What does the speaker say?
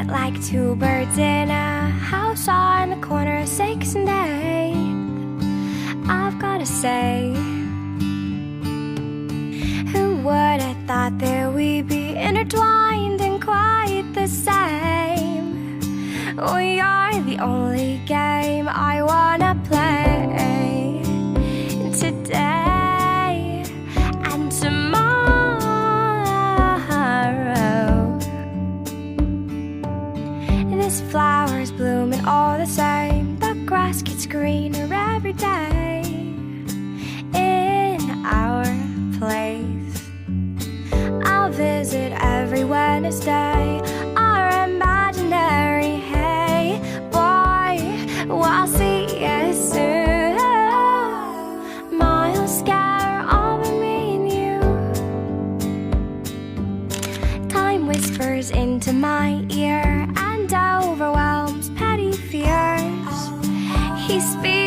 sit like two birds in a house on the corner of 6th and 8th. I've gotta say, who would have thought that we'd be intertwined and quite the same? We are the only game I wanna play today and tomorrow. This flower's blooming all the same. The grass gets greener every day in our place. I'll visit every Wednesday, our imaginary hey boy. Well, I'll see you soon. Miles scatter over me and you. Time whispers into my ear and overwhelms petty fears. He speaks